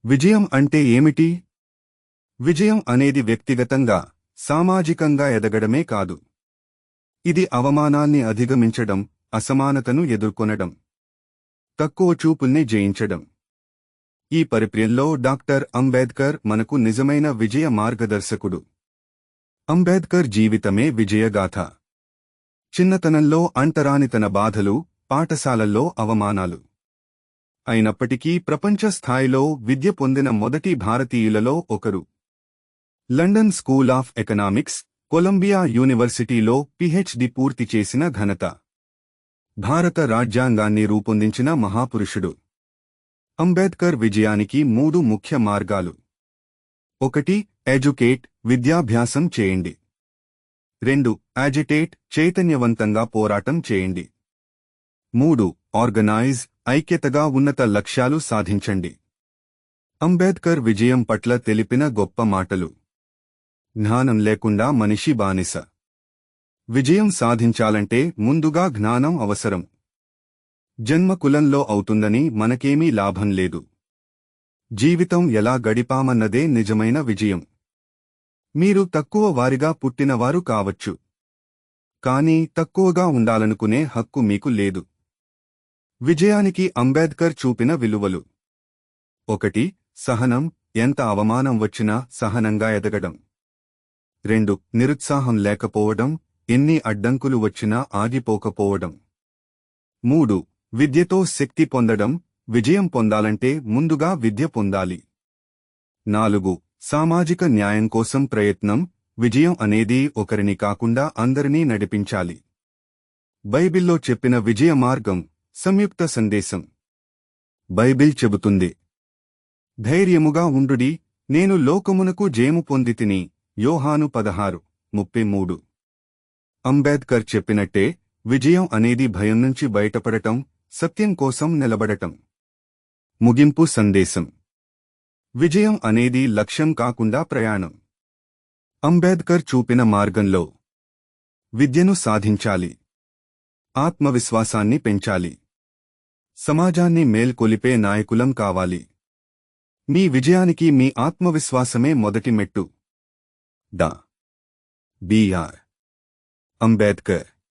విజయం అంటే ఏమిటి? విజయం అనేది వ్యక్తిగతంగా, సామాజికంగా ఎదగడమే కాదు. ఇది అవమానాల్ని అధిగమించడం, అసమానతను ఎదుర్కొనడం, తక్కువ చూపుల్ని జయించడం. ఈ పరిప్ర్యంలో డాక్టర్ అంబేద్కర్ మనకు నిజమైన విజయ మార్గదర్శకుడు. అంబేద్కర్ జీవితమే విజయగాథ. చిన్నతనంలో అంటరానితన బాధలు, పాఠశాలల్లో అవమానాలు. అయినప్పటికీ ప్రపంచ స్థాయిలో విద్య పొందిన మొదటి భారతీయులలో ఒకరు. London School of Economics, Columbia యూనివర్సిటీలో పీహెచ్డీ పూర్తి చేసిన ఘనత. భారత రాజ్యాంగాన్ని రూపొందించిన మహాపురుషుడు. అంబేద్కర్ విజయానికి 3 ముఖ్య మార్గాలు. 1. ఎడ్యుకేట్, విద్యాభ్యాసం చేయండి. 2. యాజిటేట్, చైతన్యవంతంగా పోరాటం చేయండి. 3. ఆర్గనైజ్, ఐక్యతగా ఉన్నత లక్ష్యాలు సాధించండి. అంబేద్కర్ విజయం పట్ల తెలిపిన గొప్ప మాటలు. జ్ఞానం లేకుండా మనిషి బానిస. విజయం సాధించాలంటే ముందుగా జ్ఞానం అవసరం. జన్మ కులంలో అవుతుందని మనకేమీ లాభం లేదు. జీవితం ఎలా గడిపామన్నదే నిజమైన విజయం. మీరు తక్కువ వారిగా పుట్టినవారు కావచ్చు. కానీ తక్కువగా ఉండాలనుకునే హక్కు మీకు లేదు. విజయానికి అంబేద్కర్ చూపిన విలువలు. 1. సహనం, ఎంత అవమానం వచ్చినా సహనంగా ఎదగడం. 2. నిరుత్సాహం లేకపోవడం, ఎన్ని అడ్డంకులు వచ్చినా ఆగిపోకపోవడం. 3. విద్యతో శక్తి పొందడం, విజయం పొందాలంటే ముందుగా విద్య పొందాలి. 4. సామాజిక న్యాయం కోసం ప్రయత్నం, విజయం అనేది ఒకరిని కాకుండా అందరినీ నడిపించాలి. బైబిల్లో చెప్పిన విజయ మార్గం, సంయుక్త సందేశం. బైబిల్ చెబుతుంది, ధైర్యముగా ఉండుడి, నేను లోకమునకు జయము పొందితిని. యోహాను 16:33. అంబేద్కర్ చెప్పినట్టే విజయం అనేది భయం నుంచి బయటపడటం, సత్యం కోసం నిలబడటం. ముగింపు సందేశం. విజయం అనేది లక్ష్యం కాకుండా ప్రయాణం. అంబేద్కర్ చూపిన మార్గంలో విద్యను సాధించాలి, ఆత్మవిశ్వాసాన్ని పెంచాలి, సమాజాన్ని మేల్కొలిపే నాయకులం కావాలి. మీ విజయానికి మీ ఆత్మవిశ్వాసమే మొదటి మెట్టు. డా. బి.ఆర్. అంబేద్కర్.